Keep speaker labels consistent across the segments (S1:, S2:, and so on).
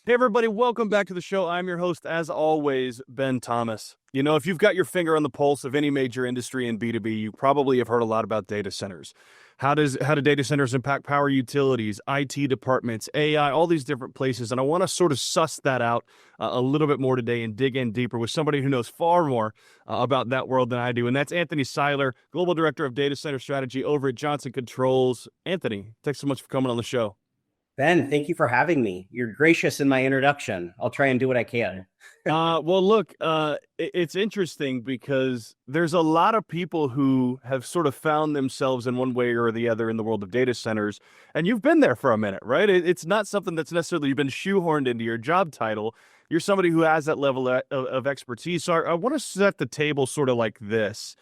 S1: Hey, everybody, welcome back to the show. I'm your host, as always, Ben Thomas. You know, if you've got your finger on the pulse of any major industry in B2B, you probably have heard a lot about data centers. How do data centers impact power utilities, IT departments, AI, all these different places? And I want to sort of suss that out a little bit more today and dig in deeper with somebody who knows far more about that world than I do. And that's Anthony Seiler, Global Director of Data Center Strategy over at Johnson Controls. Anthony, thanks so much for coming on the show.
S2: Ben, thank you for having me. You're gracious in my introduction. I'll try and do what I can.
S1: Well, look, it's interesting because there's a lot of people who have sort of found themselves in one way or the other in the world of data centers, and you've been there for a minute, right? It's not something that's necessarily been shoehorned into your job title. You're somebody who has that level of expertise. So I want to set the table sort of like this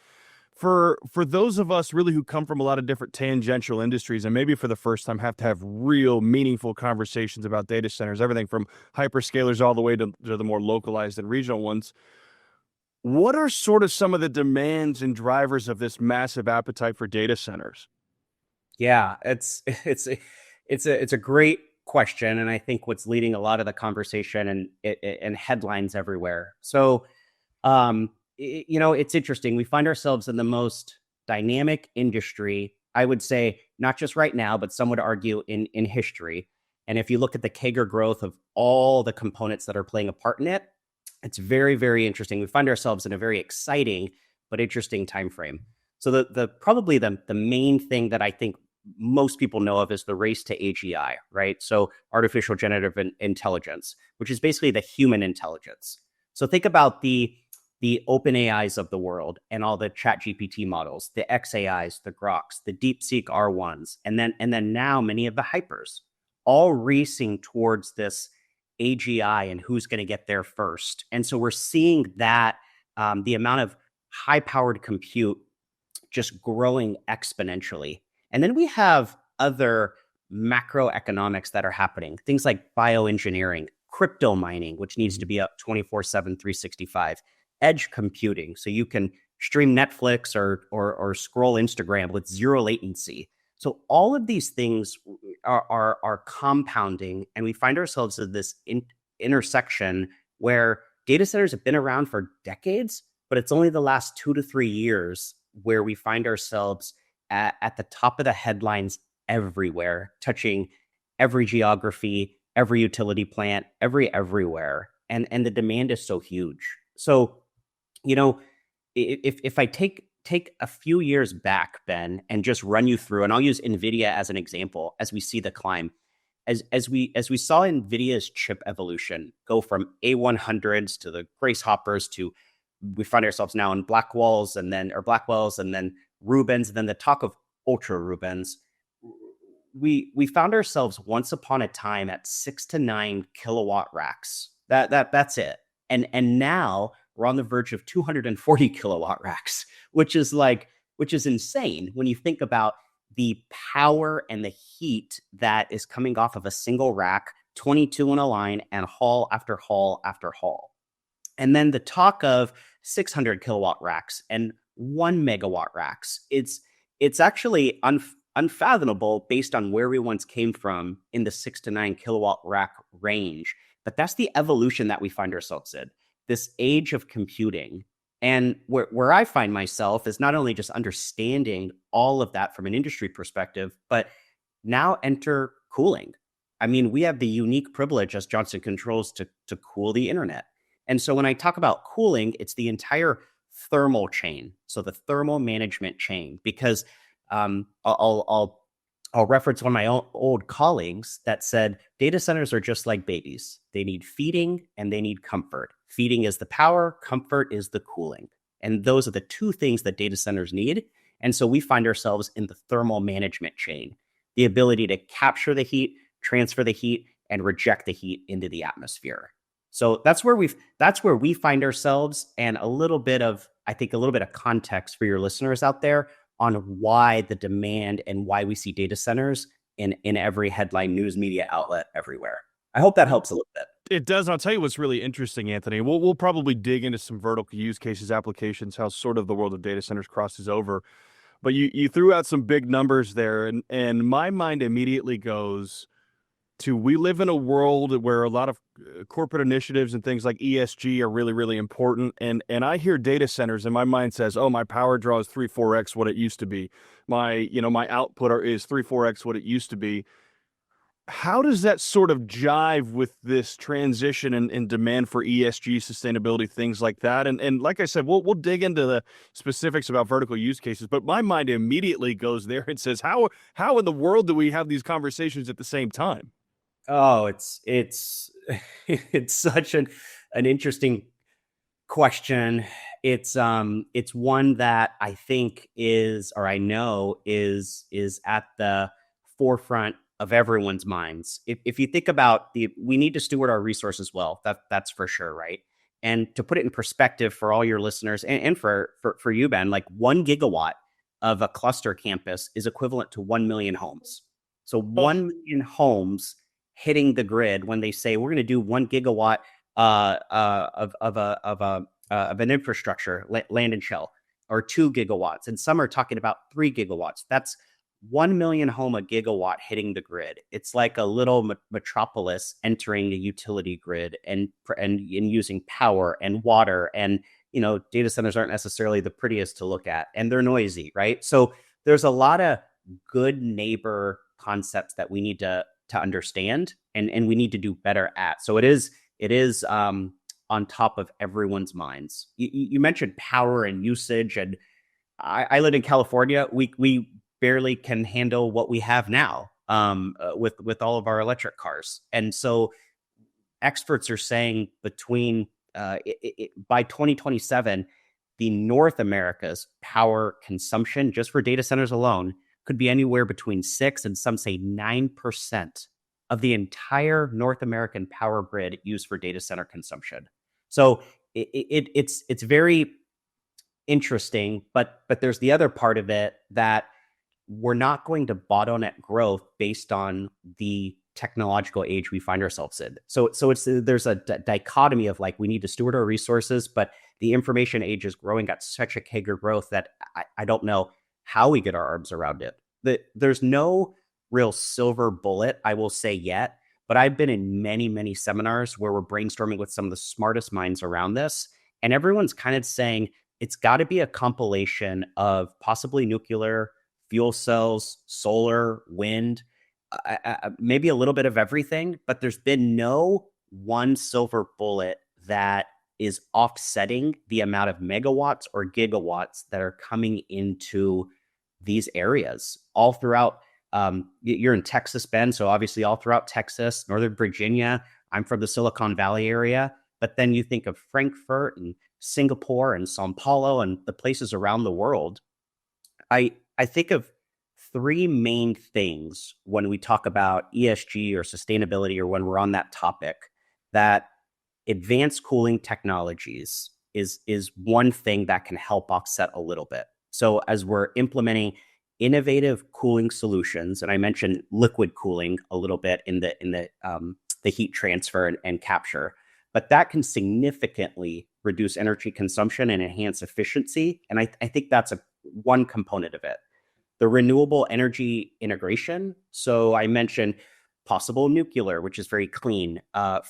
S1: for those of us really who come from a lot of different tangential industries and maybe for the first time have to have real meaningful conversations about data centers, everything from hyperscalers all the way to the more localized and regional ones. What are sort of some of the demands and drivers of this massive appetite for data centers?
S2: Yeah, it's a great question, and I think what's leading a lot of the conversation and headlines everywhere. So, it's interesting. We find ourselves in the most dynamic industry, I would say, not just right now, but some would argue in history. And if you look at the CAGR growth of all the components that are playing a part in it, it's very, very interesting. We find ourselves in a very exciting but interesting time frame. So the probably the main thing that I think most people know of is the race to AGI, right? So artificial generative intelligence, which is basically the human intelligence. So think about the open AIs of the world and all the chat GPT models, the XAIs, the Groks, the DeepSeek R1s, and then now many of the hypers, all racing towards this AGI and who's going to get there first. And so we're seeing that the amount of high powered compute just growing exponentially. And then we have other macroeconomics that are happening, things like bioengineering, crypto mining, which needs to be up 24/7, 365, edge computing, so you can stream Netflix or scroll Instagram with zero latency. So all of these things are compounding, and we find ourselves at this intersection where data centers have been around for decades, but it's only the last 2 to 3 years where we find ourselves at the top of the headlines everywhere, touching every geography, every utility plant, everywhere. And the demand is so huge. So, you know, if I take a few years back, Ben, and just run you through, and I'll use NVIDIA as an example as we see the climb. As we saw NVIDIA's chip evolution go from A100s to the Grace Hoppers to we find ourselves now in Blackwells and then Rubens, and then the talk of Ultra Rubens. We found ourselves once upon a time at 6 to 9 kilowatt racks. That's it. And now we're on the verge of 240 kilowatt racks, which is insane when you think about the power and the heat that is coming off of a single rack, 22 in a line, and hall after hall after hall. And then the talk of 600 kilowatt racks and 1 megawatt racks. It's actually unfathomable based on where we once came from in the 6 to 9 kilowatt rack range. But that's the evolution that we find ourselves in, this age of computing. And where I find myself is not only just understanding all of that from an industry perspective, but now enter cooling. I mean, we have the unique privilege as Johnson Controls to cool the internet. And so when I talk about cooling, it's the entire thermal chain. So the thermal management chain, because I'll reference one of my old colleagues that said data centers are just like babies. They need feeding and they need comfort. Feeding is the power, comfort is the cooling. And those are the two things that data centers need. And so we find ourselves in the thermal management chain, the ability to capture the heat, transfer the heat, and reject the heat into the atmosphere. So that's where we find ourselves, and a little bit of context for your listeners out there on why the demand and why we see data centers in every headline news media outlet everywhere. I hope that helps a little bit.
S1: It does. I'll tell you what's really interesting, Anthony. We'll probably dig into some vertical use cases, applications, how sort of the world of data centers crosses over. But you threw out some big numbers there, and my mind immediately goes, to we live in a world where a lot of corporate initiatives and things like ESG are really, really important. And I hear data centers and my mind says, oh, my power draw is 3, 4x what it used to be. My output is 3, 4x what it used to be. How does that sort of jive with this transition and demand for ESG, sustainability, things like that? And like I said, we'll dig into the specifics about vertical use cases, but my mind immediately goes there and says, how in the world do we have these conversations at the same time?
S2: Oh, it's it's such an interesting question. It's one that I think is, or I know is at the forefront of everyone's minds. If you think about we need to steward our resources well. That's for sure, right? And to put it in perspective for all your listeners and for you, Ben, like 1 gigawatt of a cluster campus is equivalent to 1 million homes. So
S1: Oh,
S2: 1 million homes hitting the grid when they say we're going to do 1 gigawatt of an infrastructure, land and shell, or 2 gigawatts, and some are talking about 3 gigawatts. That's 1 million home a gigawatt hitting the grid. It's like a little metropolis entering the utility grid and using power and water. And data centers aren't necessarily the prettiest to look at, and they're noisy, right? So there's a lot of good neighbor concepts that we need to understand and we need to do better at. So it is on top of everyone's minds. You mentioned power and usage, and I live in California. We barely can handle what we have now with all of our electric cars, and so experts are saying by 2027, the North America's power consumption just for data centers alone could be anywhere between 6 and some say 9% of the entire North American power grid used for data center consumption. So it's very interesting, but there's the other part of it that we're not going to bottleneck growth based on the technological age we find ourselves in. So there's a dichotomy of like we need to steward our resources, but the information age is growing at such a CAGR growth that I don't know how we get our arms around it. There's no real silver bullet, I will say, yet, but I've been in many, many seminars where we're brainstorming with some of the smartest minds around this. And everyone's kind of saying it's got to be a compilation of possibly nuclear, fuel cells, solar, wind, maybe a little bit of everything, but there's been no one silver bullet that is offsetting the amount of megawatts or gigawatts that are coming into these areas all throughout. You're in Texas, Ben, so obviously all throughout Texas, Northern Virginia. I'm from the Silicon Valley area, but then you think of Frankfurt and Singapore and Sao Paulo and the places around the world. I think of three main things when we talk about ESG or sustainability, or when we're on that topic, that advanced cooling technologies is one thing that can help offset a little bit. So as we're implementing innovative cooling solutions, and I mentioned liquid cooling a little bit in the heat transfer and capture, but that can significantly reduce energy consumption and enhance efficiency. And I think that's one component of it. The renewable energy integration. So I mentioned possible nuclear, which is very clean,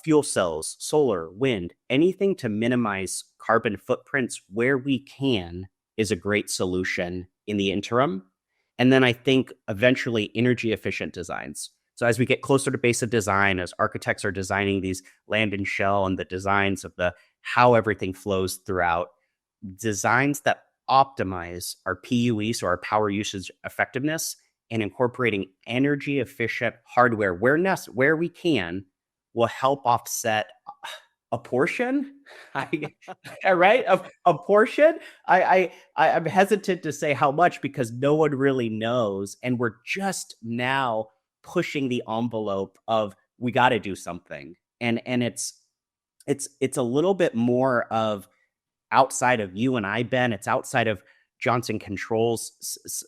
S2: fuel cells, solar, wind, anything to minimize carbon footprints where we can is a great solution in the interim. And then I think eventually energy efficient designs. So as we get closer to basic design, as architects are designing these land and shell and the designs of how everything flows throughout, designs that optimize our PUE, so our power usage effectiveness, and incorporating energy efficient hardware where we can will help offset a portion. Right? A portion. I'm hesitant to say how much because no one really knows, and we're just now pushing the envelope of we got to do something, and it's a little bit more of outside of you and I, Ben. It's outside of Johnson Controls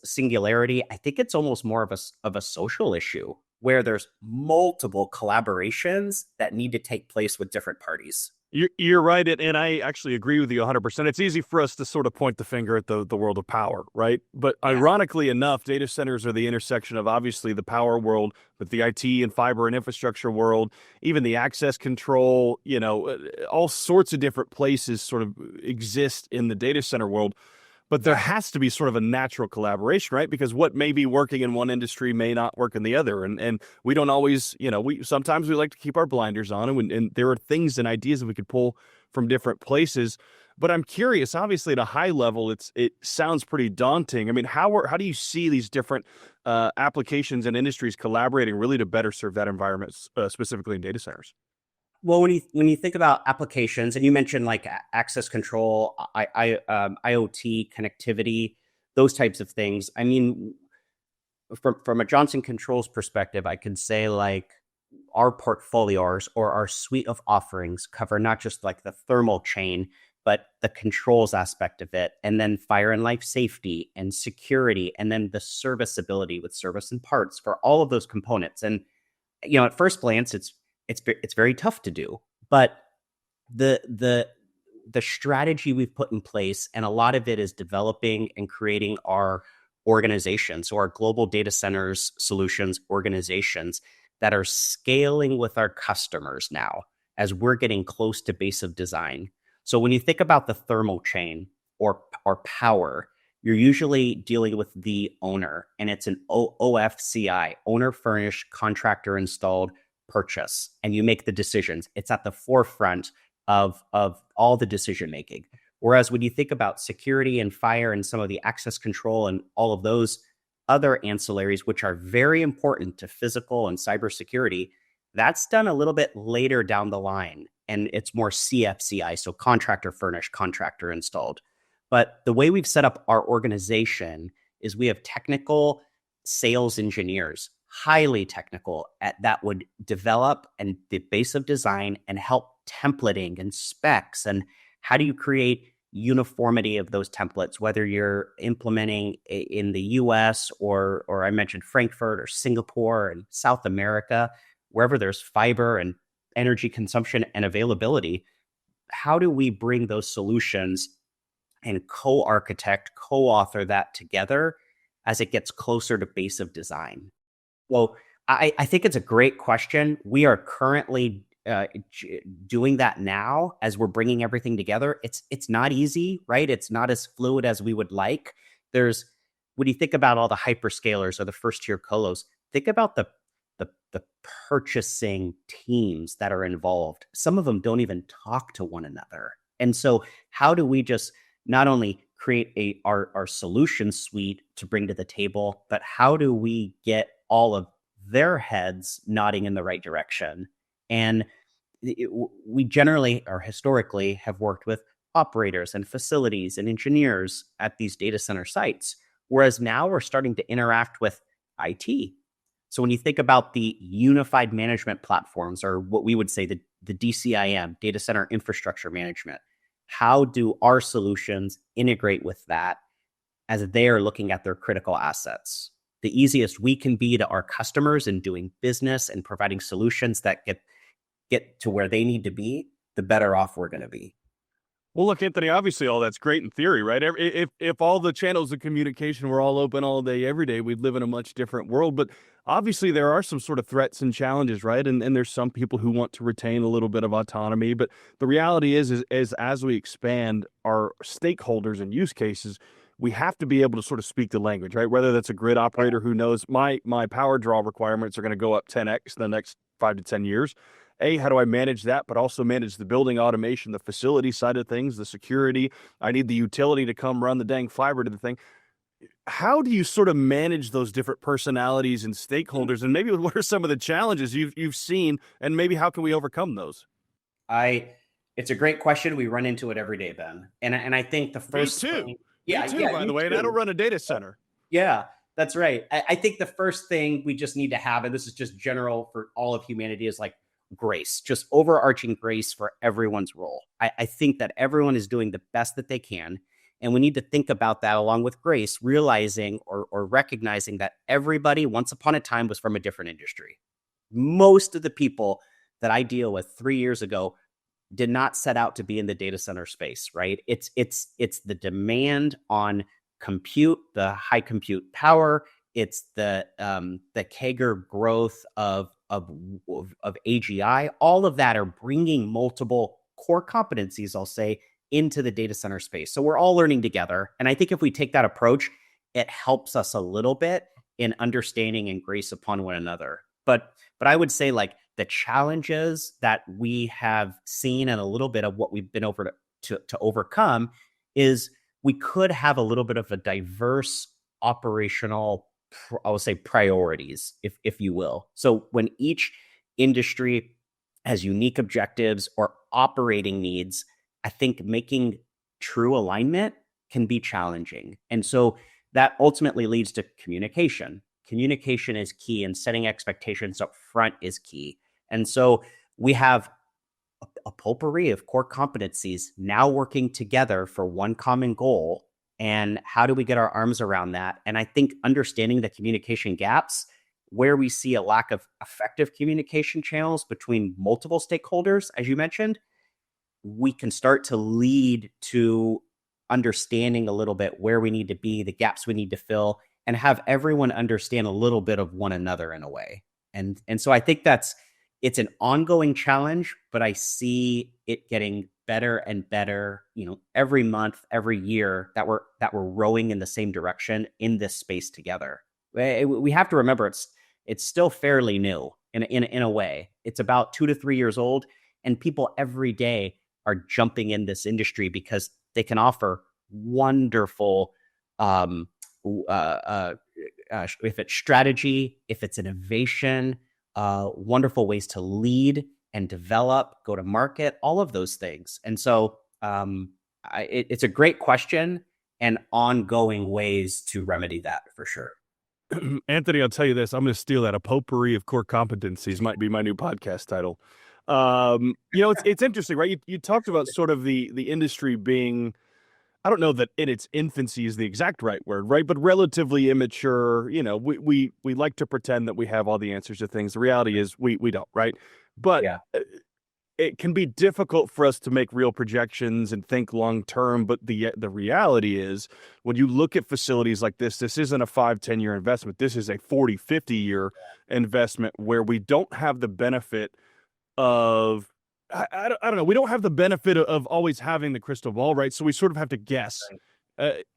S2: singularity. I think it's almost more of a social issue where there's multiple collaborations that need to take place with different parties.
S1: You're right, and I actually agree with you 100%. It's easy for us to sort of point the finger at the world of power, right? But
S2: Yeah.
S1: ironically enough, data centers are the intersection of obviously the power world with the IT and fiber and infrastructure world, even the access control, all sorts of different places sort of exist in the data center world. But there
S2: Exactly.
S1: has to be sort of a natural collaboration, right? Because what may be working in one industry may not work in the other, and we don't always, we sometimes we like to keep our blinders on, and there are things and ideas that we could pull from different places. But I'm curious. Obviously, at a high level, it sounds pretty daunting. I mean, how do you see these different applications and industries collaborating really to better serve that environment, specifically in data centers?
S2: Well, when you think about applications, and you mentioned like access control, IoT connectivity, those types of things. I mean, from a Johnson Controls perspective, I could say like our portfolios or our suite of offerings cover not just like the thermal chain, but the controls aspect of it, and then fire and life safety and security, and then the serviceability with service and parts for all of those components. And at first glance, it's very tough to do, but the the the strategy we've put in place, and a lot of it is developing and creating our organization. So our global data centers solutions organizations that are scaling with our customers now as we're getting close to base of design. So when you think about the thermal chain or power, you're usually dealing with the owner, and it's an OFCI, owner furnished contractor installed purchase, and you make the decisions. It's at the forefront of all the decision making. Whereas when you think about security and fire and some of the access control and all of those other ancillaries, which are very important to physical and cybersecurity, that's done a little bit later down the line. And it's more CFCI, so contractor furnished, contractor installed. But the way we've set up our organization is we have technical sales engineers, highly technical, that would develop and the base of design and help templating and specs, and how do you create uniformity of those templates, whether you're implementing in the US or I mentioned Frankfurt or Singapore and South America, wherever there's fiber and energy consumption and availability. How do we bring those solutions and co-architect, co-author that together as it gets closer to base of design? Well, I think it's a great question. We are currently doing that now as we're bringing everything together. It's not easy, right? It's not as fluid as we would like. There's When you think about all the hyperscalers or the first tier colos, think about the purchasing teams that are involved. Some of them don't even talk to one another. And so how do we just not only create our solution suite to bring to the table, but how do we get all of their heads nodding in the right direction? And we generally or historically have worked with operators and facilities and engineers at these data center sites, whereas now we're starting to interact with IT. So when you think about the unified management platforms, or what we would say the DCIM, data center infrastructure management, how do our solutions integrate with that as they are looking at their critical assets? The easiest we can be to our customers in doing business and providing solutions that get to where they need to be, the better off we're going to be.
S1: Well, look, Anthony, obviously all that's great in theory, right? If all the channels of communication were all open all day, every day, we'd live in a much different world. But obviously there are some sort of threats and challenges, right? And there's some people who want to retain a little bit of autonomy. But the reality is as we expand our stakeholders and use cases, we have to be able to sort of speak the language, right? Whether that's a grid operator who knows my power draw requirements are going to go up 10x in the next 5 to 10 years. How do I manage that, but also manage the building automation, the facility side of things, the security? I need the utility to come run the dang fiber to the thing. How do you sort of manage those different personalities and stakeholders? And maybe what are some of the challenges you've seen, and maybe how can we overcome those?
S2: I It's a great question. We run into it every day, Ben. And I think the
S1: Me
S2: first
S1: too.
S2: thing,
S1: Me
S2: yeah,
S1: too,
S2: yeah,
S1: by the
S2: you
S1: way. And I don't
S2: too.
S1: run a data center.
S2: Yeah, that's right. I think the first thing we just need to have, and this is just general for all of humanity, is like grace, just overarching grace for everyone's role. I think that everyone is doing the best that they can. And we need to think about that along with grace, realizing or recognizing that everybody once upon a time was from a different industry. Most of the people that I deal with 3 years ago did not set out to be in the data center space, right? It's the demand on compute, the high compute power. It's the CAGR growth of AGI. All of that are bringing multiple core competencies, I'll say, into the data center space. So we're all learning together, and I think if we take that approach, it helps us a little bit in understanding and grace upon one another. But I would say like the challenges that we have seen and a little bit of what we've been over to overcome is we could have a little bit of a diverse operational, I would say, priorities, if you will. So when each industry has unique objectives or operating needs, I think making true alignment can be challenging. And so that ultimately leads to communication. Communication is key, and setting expectations up front is key. And so we have a potpourri of core competencies now working together for one common goal. And how do we get our arms around that? And I think understanding the communication gaps, where we see a lack of effective communication channels between multiple stakeholders, as you mentioned, we can start to lead to understanding a little bit where we need to be, the gaps we need to fill, and have everyone understand a little bit of one another in a way. And so I think it's an ongoing challenge, but I see it getting better and better, every month, every year that we're rowing in the same direction in this space together. We have to remember it's still fairly new in a way. It's about 2 to 3 years old, and people every day are jumping in this industry because they can offer wonderful, if it's strategy, if it's innovation, wonderful ways to lead and develop, go to market, all of those things. And so it's a great question and ongoing ways to remedy that for sure.
S1: Anthony, I'll tell you this. I'm going to steal that. A potpourri of core competencies might be my new podcast title. It's interesting, right? You talked about sort of the industry being, I don't know that in its infancy is the exact right word, right? But relatively immature. We like to pretend that we have all the answers to things. The reality is we don't, right? But
S2: Yeah.
S1: It can be difficult for us to make real projections and think long term. But the reality is, when you look at facilities like this isn't a 5-10 year investment. This is a 40-50 year investment where we don't have the benefit of, I don't know. We don't have the benefit of always having the crystal ball, right? So we sort of have to guess.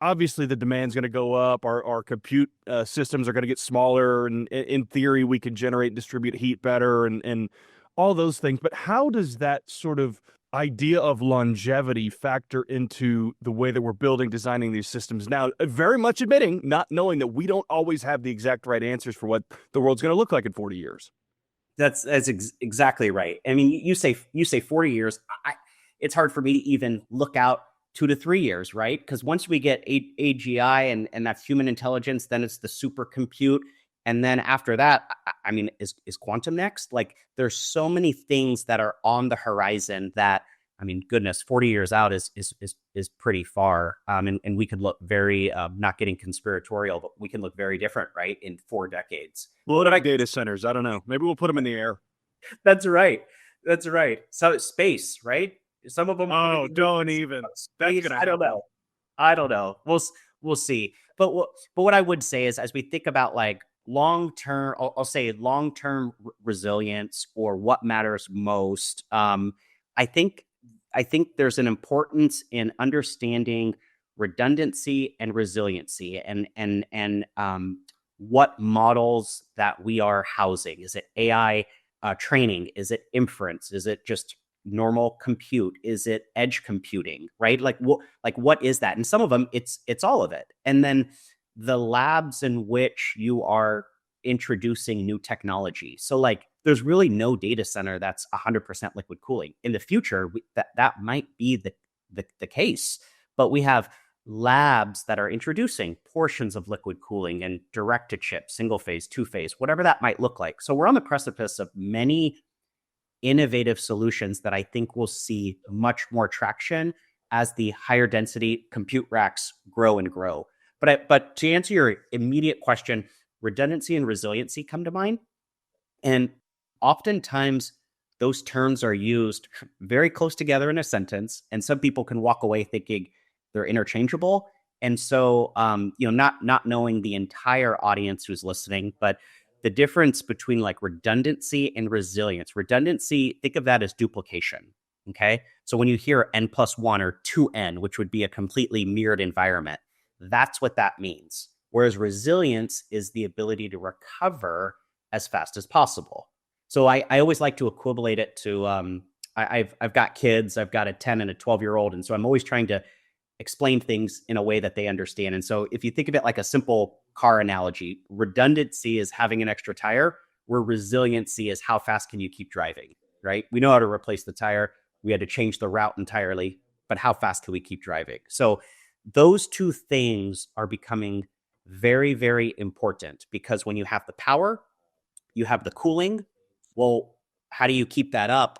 S1: Obviously, the demand's going to go up. Our compute systems are going to get smaller, and in theory, we can generate and distribute heat better, and all those things. But how does that sort of idea of longevity factor into the way that we're building, designing these systems now? Very much admitting, not knowing that we don't always have the exact right answers for what the world's going to look like in 40 years.
S2: That's exactly right. I mean, you say 40 years. It's hard for me to even look out 2 to 3 years, right? Because once we get AGI and that's human intelligence, then it's the super compute. And then after that, I mean, is quantum next? Like, there's so many things that are on the horizon that, I mean, goodness, 40 years out is pretty far. And we could look very, not getting conspiratorial, but we can look very different, right, in 4 decades.
S1: Well, like data centers, I don't know. Maybe we'll put them in the air.
S2: That's right. So space, right? Some of them.
S1: Oh, don't even. That's gonna
S2: I don't know. We'll see. But what I would say is, as we think about like long-term, I'll say long-term resilience, or what matters most, I think there's an importance in understanding redundancy and resiliency, and what models that we are housing. Is it AI training? Is it inference? Is it just normal compute? Is it edge computing? Right? Like what is that? And some of them, it's all of it. And then the labs in which you are introducing new technology. So like, there's really no data center that's 100% liquid cooling. In the future, that might be the case, but we have labs that are introducing portions of liquid cooling and direct to chip, single phase, 2-phase, whatever that might look like. So we're on the precipice of many innovative solutions that I think will see much more traction as the higher density compute racks grow and grow. But to answer your immediate question, redundancy and resiliency come to mind. And oftentimes those terms are used very close together in a sentence, and some people can walk away thinking they're interchangeable. And so, not knowing the entire audience who's listening, but the difference between like redundancy and resilience. Redundancy, think of that as duplication. Okay. So when you hear n+1 or 2n, which would be a completely mirrored environment, that's what that means. Whereas resilience is the ability to recover as fast as possible. So I always like to equivalent it to I've got kids, I've got a 10 and a 12-year-old. And so I'm always trying to explain things in a way that they understand. And so if you think of it like a simple car analogy, redundancy is having an extra tire, where resiliency is how fast can you keep driving, right? We know how to replace the tire. We had to change the route entirely, but how fast can we keep driving? So those two things are becoming very, very important, because when you have the power, you have the cooling. Well, how do you keep that up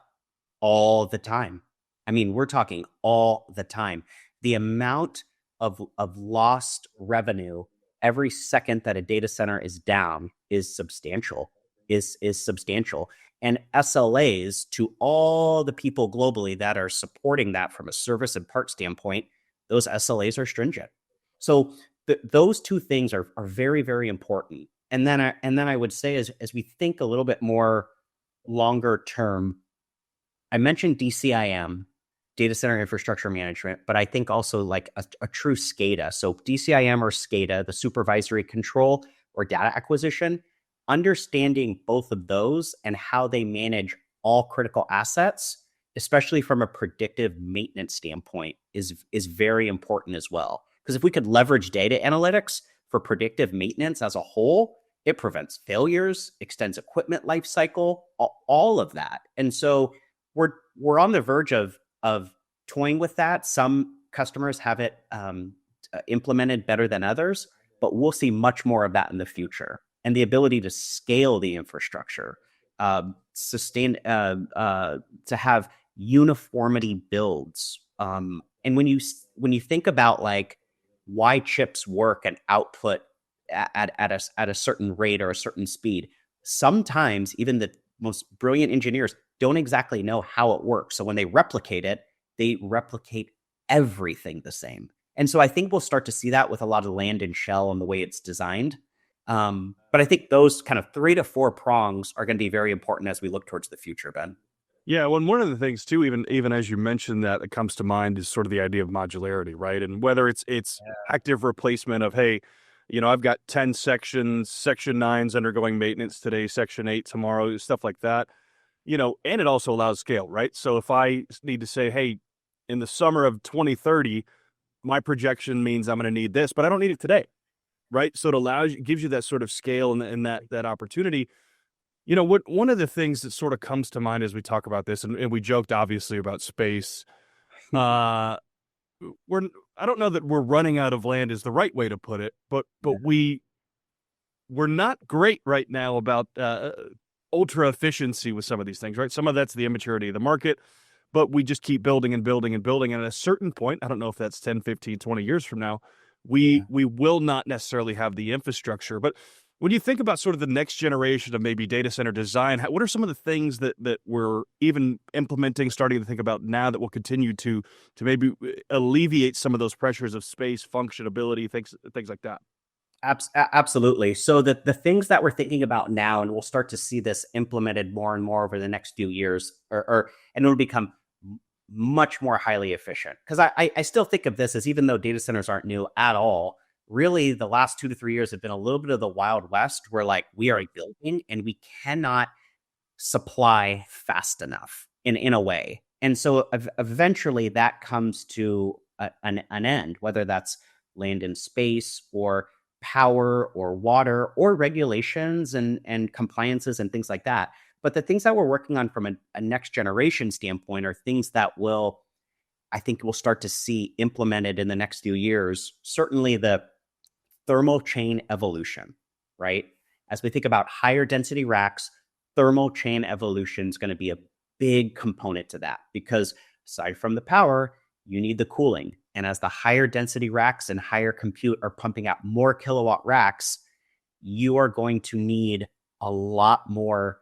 S2: all the time? I mean, we're talking all the time. The amount of lost revenue every second that a data center is down is substantial, is substantial. And SLAs to all the people globally that are supporting that from a service and part standpoint, those SLAs are stringent. So those two things are very, very important. And then I would say, as we think a little bit more longer term, I mentioned DCIM, data center infrastructure management, but I think also like a true SCADA. So DCIM or SCADA, the supervisory control or data acquisition, understanding both of those and how they manage all critical assets, especially from a predictive maintenance standpoint, is very important as well. Because if we could leverage data analytics for predictive maintenance as a whole, it prevents failures, extends equipment life cycle, all of that. And so we're on the verge of toying with that. Some customers have it implemented better than others, but we'll see much more of that in the future. And the ability to scale the infrastructure, sustain, to have uniformity builds. And when you think about like why chips work and output at a certain rate or a certain speed, sometimes even the most brilliant engineers don't exactly know how it works. So when they replicate it, they replicate everything the same. And so I think we'll start to see that with a lot of land and shell and the way it's designed. But I think those kind of 3 to 4 prongs are going to be very important as we look towards the future, Ben.
S1: Yeah, well, and one of the things too, even as you mentioned that comes to mind is sort of the idea of modularity, right? And whether it's active replacement of, hey, I've got 10 sections, section 9's undergoing maintenance today, section 8 tomorrow, stuff like that. And it also allows scale, right? So if I need to say, hey, in the summer of 2030, my projection means I'm going to need this, but I don't need it today, right? So it gives you that sort of scale and that opportunity. One of the things that sort of comes to mind as we talk about this, and we joked obviously about space, I don't know that we're running out of land is the right way to put it, but we're not great right now about ultra efficiency with some of these things, right? Some of that's the immaturity of the market, but we just keep building and building and building. And at a certain point, I don't know if that's 10, 15, 20 years from now, we will not necessarily have the infrastructure. But when you think about sort of the next generation of maybe data center design, what are some of the things that we're even implementing, starting to think about now that will continue to maybe alleviate some of those pressures of space, functionability, things like that?
S2: Absolutely. So the things that we're thinking about now, and we'll start to see this implemented more and more over the next few years, and it'll become much more highly efficient. Because I still think of this as, even though data centers aren't new at all, really the last 2 to 3 years have been a little bit of the Wild West, where like we are building and we cannot supply fast enough in a way. And so eventually that comes to an end, whether that's land and space or power or water or regulations and compliances and things like that. But the things that we're working on from a next generation standpoint are things that I think we'll start to see implemented in the next few years. Certainly the thermal chain evolution, right? As we think about higher density racks, thermal chain evolution is going to be a big component to that, because aside from the power, you need the cooling. And as the higher density racks and higher compute are pumping out more kilowatt racks, you are going to need a lot more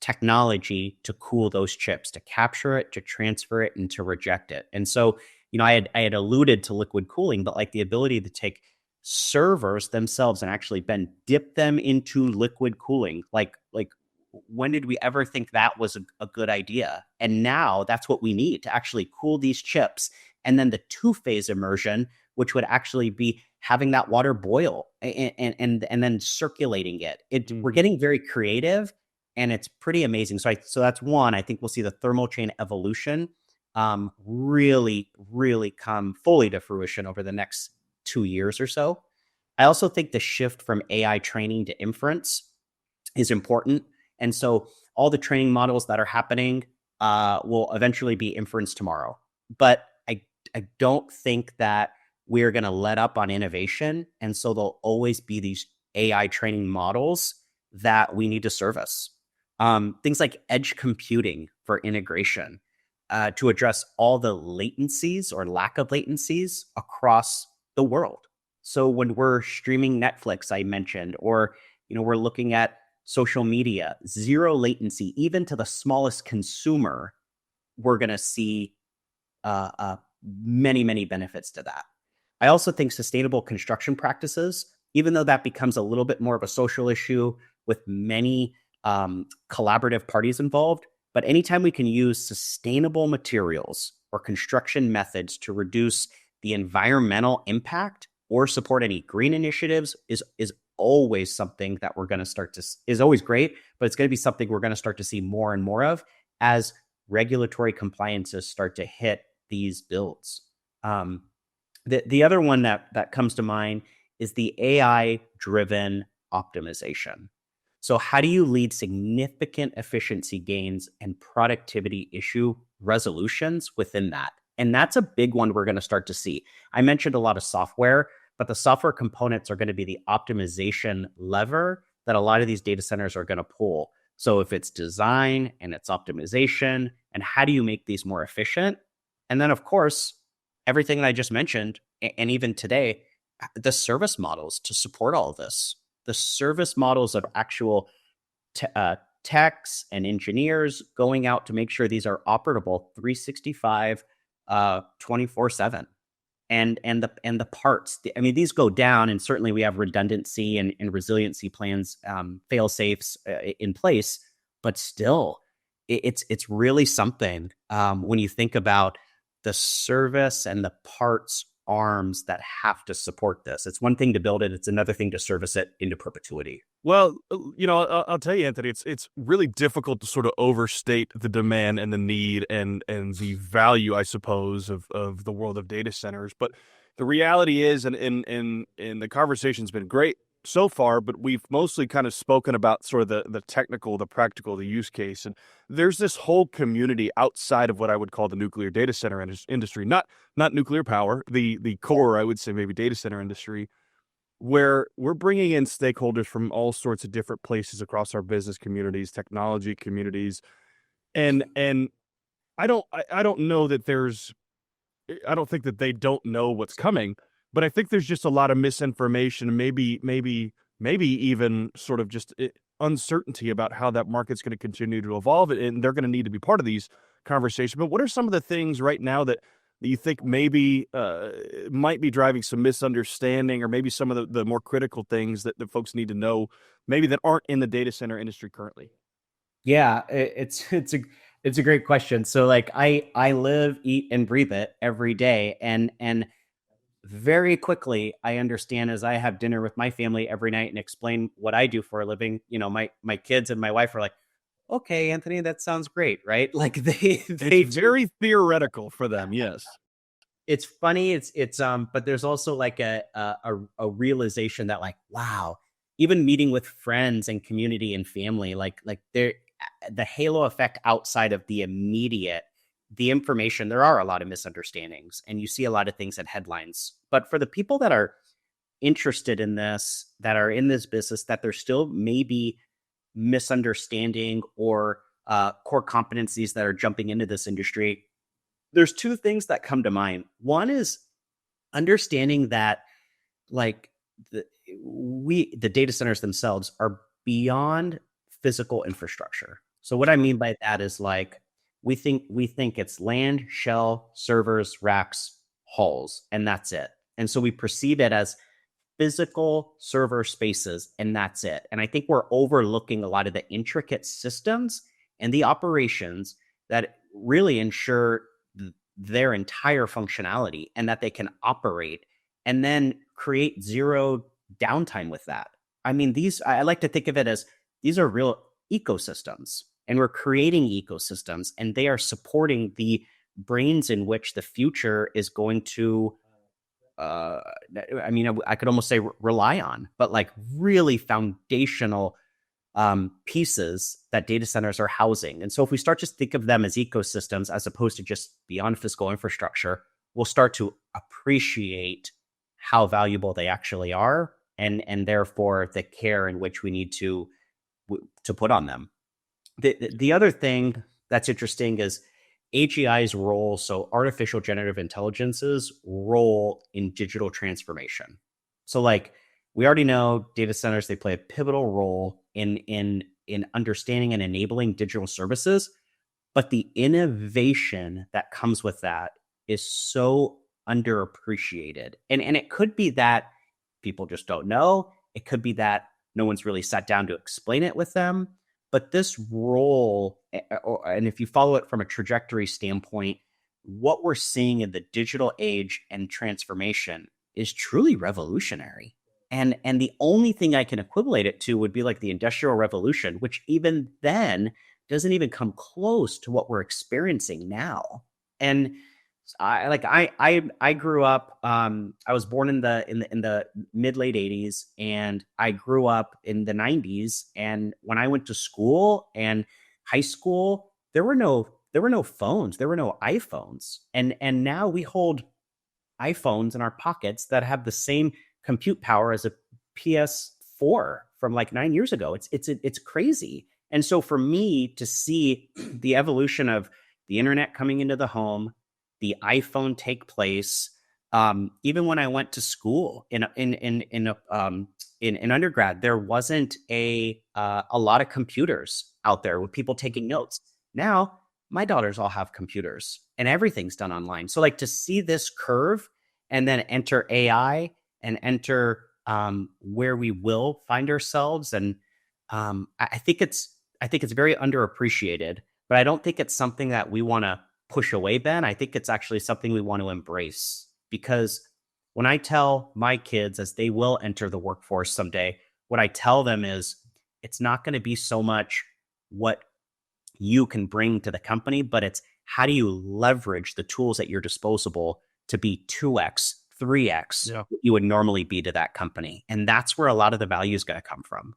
S2: technology to cool those chips, to capture it, to transfer it, and to reject it. And so, I had alluded to liquid cooling, but like the ability to take servers themselves and actually then dip them into liquid cooling, like when did we ever think that was a good idea? And now that's what we need to actually cool these chips. And then the two-phase immersion, which would actually be having that water boil and then circulating it. We're
S1: Mhm.
S2: getting very creative, and it's pretty amazing. So that's one. I think we'll see the thermal chain evolution really, really come fully to fruition over the next 2 years or so. I also think the shift from AI training to inference is important. And so all the training models that are happening will eventually be inference tomorrow. But I don't think that we're going to let up on innovation. And so there'll always be these AI training models that we need to service. Things like edge computing for integration to address all the latencies or lack of latencies across the world. So when we're streaming Netflix, I mentioned, or we're looking at social media, zero latency, even to the smallest consumer, we're going to see many, many benefits to that. I also think sustainable construction practices, even though that becomes a little bit more of a social issue with many collaborative parties involved, but anytime we can use sustainable materials or construction methods to reduce the environmental impact or support any green initiatives is always something that we're going to start to is always great, but it's going to be something we're going to start to see more and more of as regulatory compliances start to hit these builds. The other one that comes to mind is the AI driven optimization. So how do you lead significant efficiency gains and productivity issue resolutions within that? And that's a big one we're going to start to see. I mentioned a lot of software, but the software components are going to be the optimization lever that a lot of these data centers are going to pull. So if it's design and it's optimization, and how do you make these more efficient? And then, of course, everything that I just mentioned, and even today, the service models to support all of this, the service models of actual techs and engineers going out to make sure these are operable 365, 24/7. And the parts, I mean, these go down, and certainly we have redundancy and resiliency plans, fail safes in place, but still, it's really something when you think about the service and the parts arms that have to support this. It's one thing to build it; it's another thing to service it into perpetuity.
S1: Well, I'll tell you, Anthony, it's really difficult to sort of overstate the demand and the need and the value, I suppose, of the world of data centers. But the reality is, and the conversation's been great so far, but we've mostly kind of spoken about sort of the technical, the practical, the use case, and there's this whole community outside of what I would call the nuclear data center industry, not nuclear power, the core, I would say maybe data center industry, where we're bringing in stakeholders from all sorts of different places across our business communities, technology communities, and I don't know that I don't think that they don't know what's coming, but I think there's just a lot of misinformation, maybe even sort of just uncertainty about how that market's going to continue to evolve, and they're going to need to be part of these conversations. But what are some of the things right now that you think maybe might be driving some misunderstanding, or maybe some of the more critical things that the folks need to know, maybe that aren't in the data center industry currently?
S2: Yeah, it's a great question. So like I live, eat, and breathe it every day, and very quickly I understand as I have dinner with my family every night and explain what I do for a living. My kids and my wife are like, "Okay, Anthony, that sounds great, right?" Like
S1: It's
S2: they do.
S1: very theoretical for them, yes.
S2: It's funny. But there's also like a realization that like, wow, even meeting with friends and community and family, like there, the halo effect outside of the immediate, the information, there are a lot of misunderstandings, and you see a lot of things at headlines. But for the people that are interested in this, that are in this business, that there still may be misunderstanding or core competencies that are jumping into this industry, there's two things that come to mind. One is understanding that like the data centers themselves are beyond physical infrastructure. So what I mean by that is like we think it's land, shell, servers, racks, halls, and that's it. And so we perceive it as physical server spaces, and that's it. And I think we're overlooking a lot of the intricate systems and the operations that really ensure their entire functionality and that they can operate and then create zero downtime with that. I mean, I like to think of it as these are real ecosystems, and we're creating ecosystems, and they are supporting the brains in which the future is going to uh I mean, I could almost say rely on, but like really foundational pieces that data centers are housing. And so if we start to think of them as ecosystems as opposed to just beyond physical infrastructure, we'll start to appreciate how valuable they actually are, and therefore the care in which we need to put on them. The other thing that's interesting is AGI's role, so artificial generative intelligence's role in digital transformation. So like we already know data centers, they play a pivotal role in understanding and enabling digital services, but the innovation that comes with that is so underappreciated. And it could be that people just don't know. It could be that no one's really sat down to explain it with them. But this role, and if you follow it from a trajectory standpoint, what we're seeing in the digital age and transformation is truly revolutionary. And the only thing I can equivalate it to would be like the Industrial Revolution, which even then doesn't even come close to what we're experiencing now. And I grew up. I was born in the mid late '80s, and I grew up in the '90s. And when I went to school and high school, there were no phones, there were no iPhones, and now we hold iPhones in our pockets that have the same compute power as a PS4 from like 9 years ago. It's crazy. And so for me to see the evolution of the internet coming into the home, the iPhone take place, even when I went to school in undergrad, there wasn't a lot of computers out there with people taking notes. Now my daughters all have computers and everything's done online. So like to see this curve and then enter AI and enter where we will find ourselves. And I think it's very underappreciated, but I don't think it's something that we want to push away, Ben. I think it's actually something we want to embrace, because when I tell my kids as they will enter the workforce someday, what I tell them is it's not going to be so much what you can bring to the company, but it's how do you leverage the tools at your disposal to be 2x, 3x
S1: Yeah.
S2: what you would normally be to that company. And that's where a lot of the value is going to come from.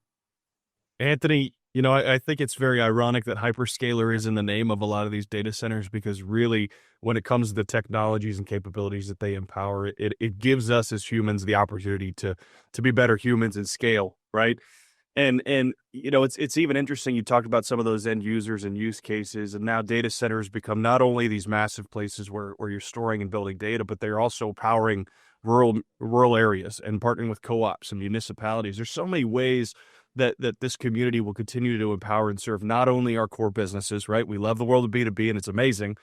S1: Anthony, I think it's very ironic that hyperscaler is in the name of a lot of these data centers, because really, when it comes to the technologies and capabilities that they empower, it gives us as humans the opportunity to be better humans and scale, right? And it's even interesting. You talked about some of those end users and use cases, and now data centers become not only these massive places where you're storing and building data, but they're also powering rural areas and partnering with co-ops and municipalities. There's so many ways that this community will continue to empower and serve not only our core businesses, right? We love the world of B2B and it's amazing,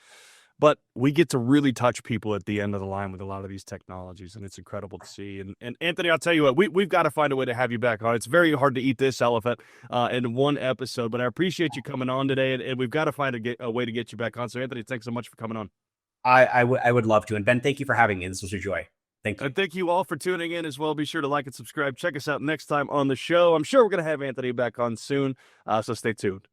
S1: but we get to really touch people at the end of the line with a lot of these technologies, and it's incredible to see. And Anthony, I'll tell you what, we've got to find a way to have you back on. It's very hard to eat this elephant in one episode, but I appreciate you coming on today, and we've got to find a way to get you back on. So Anthony, thanks so much for coming on.
S2: I would love to. And Ben, thank you for having me. This was a joy. Thank you.
S1: And thank you all for tuning in as well. Be sure to like and subscribe. Check us out next time on the show. I'm sure we're going to have Anthony back on soon, so stay tuned.